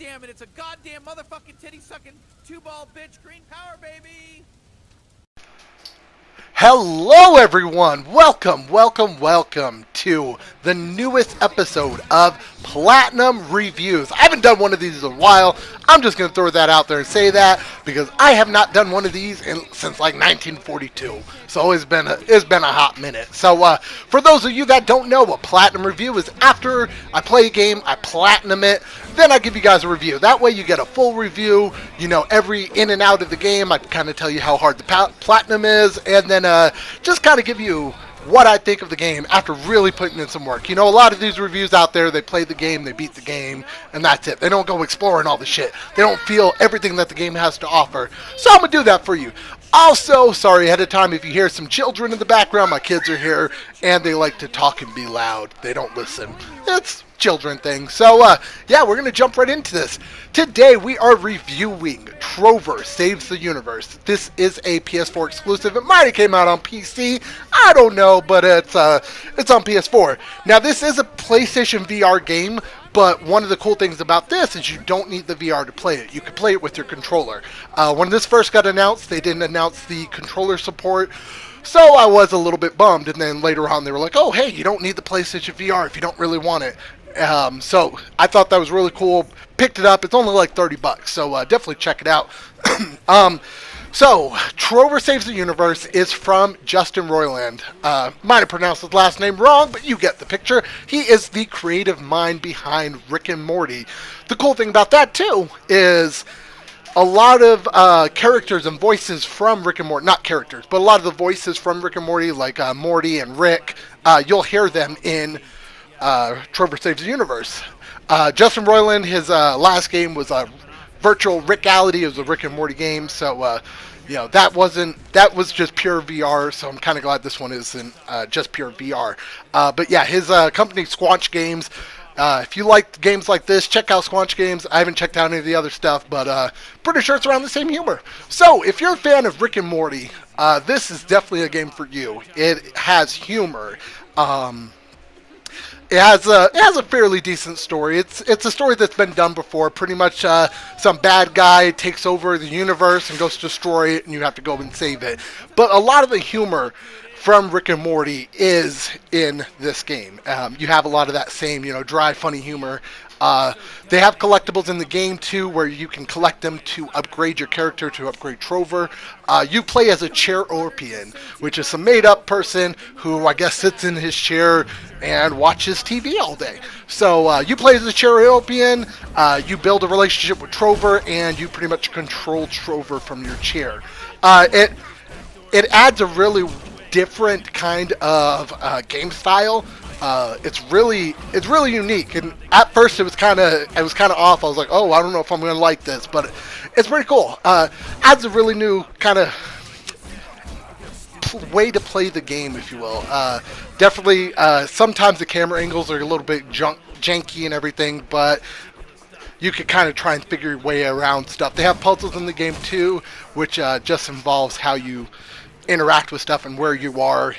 jamming. It's a goddamn motherfucking titty-sucking two-ball bitch green power, baby! Hello everyone! Welcome to the newest episode of Platinum Reviews. I haven't done one of these in a while. I'm just going to throw that out there and say that because I have not done one of these since like 1942. So it's been a hot minute. So for those of you that don't know, a Platinum Review is after I play a game, I platinum it, then I give you guys a review. That way you get a full review, you know, every in and out of the game. I kind of tell you how hard the platinum is, and then just kind of give you what I think of the game after really putting in some work. You know, a lot of these reviews out there, they play the game, they beat the game, and that's it. They don't go exploring all the shit. They don't feel everything that the game has to offer. So I'm going to do that for you. Also, sorry ahead of time if you hear some children in the background. My kids are here, and they like to talk and be loud. They don't listen. It's children thing. So, yeah, we're going to jump right into this. Today, we are reviewing Trover Saves the Universe. This is a PS4 exclusive. It might have came out on PC. I don't know, but it's on PS4. Now, this is a PlayStation VR game, but one of the cool things about this is you don't need the VR to play it. You can play it with your controller. When this first got announced, they didn't announce the controller support. So I was a little bit bummed, and then later on they were like, oh, hey, you don't need the PlayStation VR if you don't really want it. So I thought that was really cool. Picked it up. It's only like $30, so definitely check it out. So, Trover Saves the Universe is from Justin Roiland. Might have pronounced his last name wrong, but you get the picture. He is the creative mind behind Rick and Morty. The cool thing about that, too, is a lot of characters and voices from Rick and Morty, not characters, but a lot of the voices from Rick and Morty, like Morty and Rick, you'll hear them in Trover Saves the Universe. Justin Roiland, his last game was virtual Rickality. It was a Rick and Morty game, so you know, that was just pure VR, so I'm kind of glad this one isn't just pure VR. But yeah, his company Squanch Games. If you like games like this, check out Squanch Games. I haven't checked out any of the other stuff, but pretty sure it's around the same humor. So if you're a fan of Rick and Morty, this is definitely a game for you. It has humor. It has a fairly decent story. It's a story that's been done before. Pretty much some bad guy takes over the universe and goes to destroy it, and you have to go and save it. But a lot of the humor from Rick and Morty is in this game. You have a lot of that same, you know, dry, funny humor. They have collectibles in the game, too, where you can collect them to upgrade your character, to upgrade Trover. You play as a Chair-Orpian, which is some made-up person who, I guess, sits in his chair and watches TV all day. So you play as a Chair-Orpian, you build a relationship with Trover, and you pretty much control Trover from your chair. It adds a really different kind of game style. It's really unique, and at first it was kind of off. I was like, oh, I don't know if I'm gonna like this, but it's pretty cool. Adds a really new kind of way to play the game, if you will. Definitely, sometimes the camera angles are a little bit janky and everything, but you can kind of try and figure your way around stuff. They have puzzles in the game too, which just involves how you interact with stuff and where you are,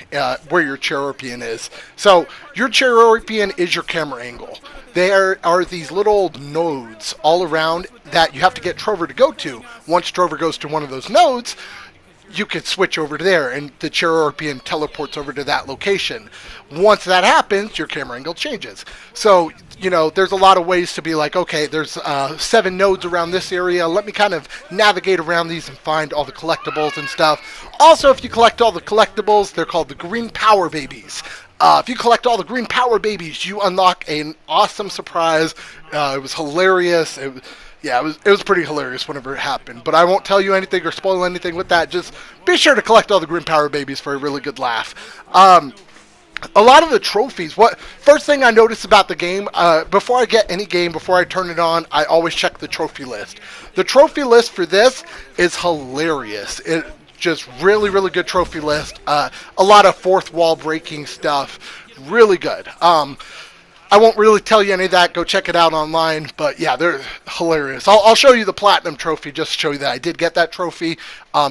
where your Chair-Orpian is. So your Chair-Orpian is your camera angle. There are these little nodes all around that you have to get Trover to go to. Once Trover goes to one of those nodes, you can switch over to there, and the Chair-Orpian teleports over to that location. Once that happens, your camera angle changes. So, you know, there's a lot of ways to be like, okay, there's 7 nodes around this area. Let me kind of navigate around these and find all the collectibles and stuff. Also, if you collect all the collectibles, they're called the Green Power Babies. If you collect all the Green Power Babies, you unlock an awesome surprise. It was hilarious. It was pretty hilarious whenever it happened. But I won't tell you anything or spoil anything with that. Just be sure to collect all the Green Power Babies for a really good laugh. A lot of the trophies, first thing I noticed about the game, before I get any game, before I turn it on, I always check the trophy list. The trophy list for this is hilarious. It just really, really good trophy list. A lot of fourth wall breaking stuff. Really good. I won't really tell you any of that. Go check it out online. But yeah, they're hilarious. I'll show you the Platinum trophy just to show you that I did get that trophy.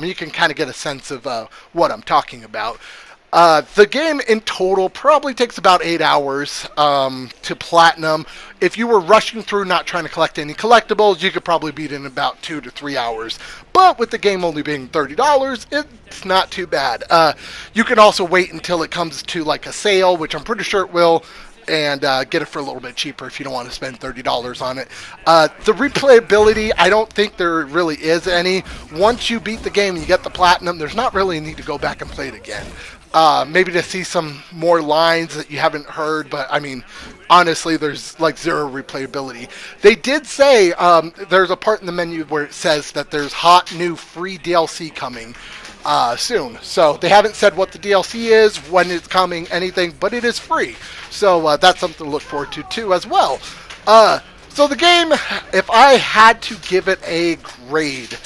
You can kind of get a sense of what I'm talking about. The game in total probably takes about 8 hours to platinum. If you were rushing through not trying to collect any collectibles, you could probably beat it in about 2 to 3 hours. But with the game only being $30, it's not too bad. You can also wait until it comes to like a sale, which I'm pretty sure it will, and get it for a little bit cheaper if you don't want to spend $30 on it. The replayability, I don't think there really is any. Once you beat the game and you get the platinum, there's not really a need to go back and play it again. Maybe to see some more lines that you haven't heard, but I mean, honestly, there's like zero replayability. They did say there's a part in the menu where it says that there's hot new free DLC coming soon. So they haven't said what the DLC is, when it's coming, anything, but it is free. So that's something to look forward to too as well. So the game, if I had to give it a grade,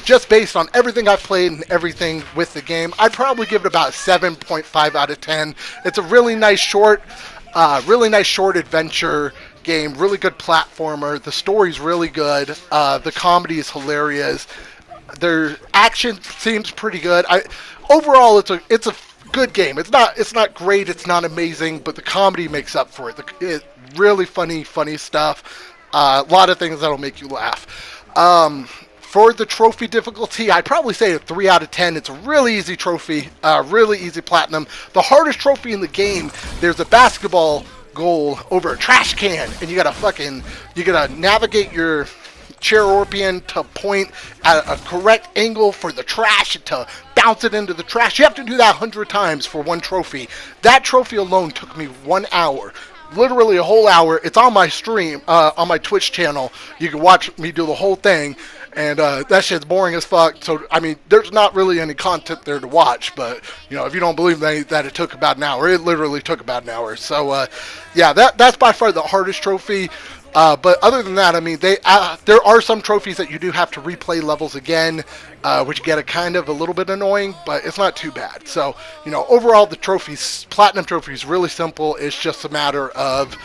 just based on everything I've played and everything with the game, I'd probably give it about a 7.5 out of 10. It's a really nice short adventure game, really good platformer. The story's really good. The comedy is hilarious. Their action seems pretty good. Overall, it's a good game. It's not great. It's not amazing, but the comedy makes up for it. It's really funny stuff. A lot of things that'll make you laugh. For the trophy difficulty, I'd probably say a 3 out of 10. It's a really easy trophy, really easy platinum. The hardest trophy in the game, there's a basketball goal over a trash can, and you gotta navigate your Chairorpian to point at a correct angle for the trash to bounce it into the trash. You have to do that 100 times for one trophy. That trophy alone took me 1 hour. Literally a whole hour. It's on my stream, on my Twitch channel. You can watch me do the whole thing, and that shit's boring as fuck. So, I mean, there's not really any content there to watch, but, you know, if you don't believe that it took about an hour, it literally took about an hour. So, yeah, that's by far the hardest trophy. But other than that, I mean, there are some trophies that you do have to replay levels again, which get a little bit annoying, but it's not too bad. So, you know, overall, the platinum trophy is really simple. It's just a matter of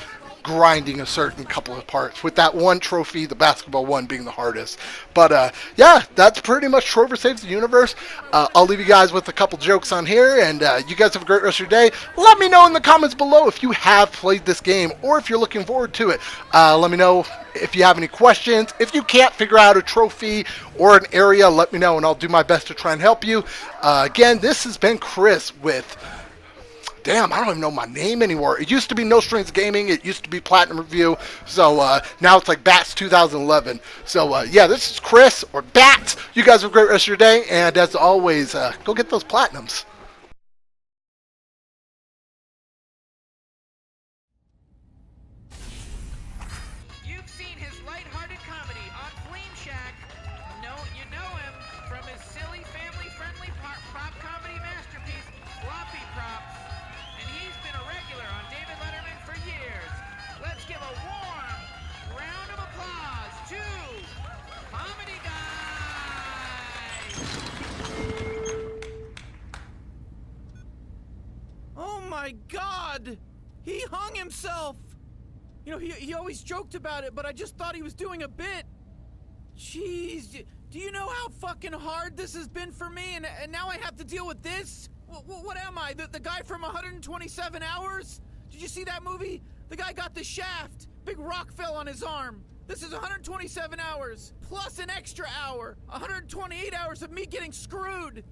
grinding a certain couple of parts, with that one trophy, the basketball one, being the hardest. But yeah, that's pretty much Trover Saves the Universe. I'll leave you guys with a couple jokes on here, and you guys have a great rest of your day. Let me know in the comments below if you have played this game or if you're looking forward to it. Let me know if you have any questions. If you can't figure out a trophy or an area, let me know and I'll do my best to try and help you. Again, this has been Chris with... Damn, I don't even know my name anymore. It used to be No Strings Gaming. It used to be Platinum Review. So now it's like Bats 2011. So yeah, this is Chris, or Bats. You guys have a great rest of your day. And as always, go get those Platinums. You've seen his lighthearted comedy on Flame Shack. You know him from his silly, family-friendly prop comedy masterpiece, Floppy Props. And he's been a regular on David Letterman for years. Let's give a warm round of applause to Comedy Guy! Oh my God! He hung himself! You know, he always joked about it, but I just thought he was doing a bit. Jeez, do you know how fucking hard this has been for me? And now I have to deal with this? What am I, the guy from 127 Hours? Did you see that movie? The guy got the shaft. Big rock fell on his arm. This is 127 hours, plus an extra hour. 128 hours of me getting screwed.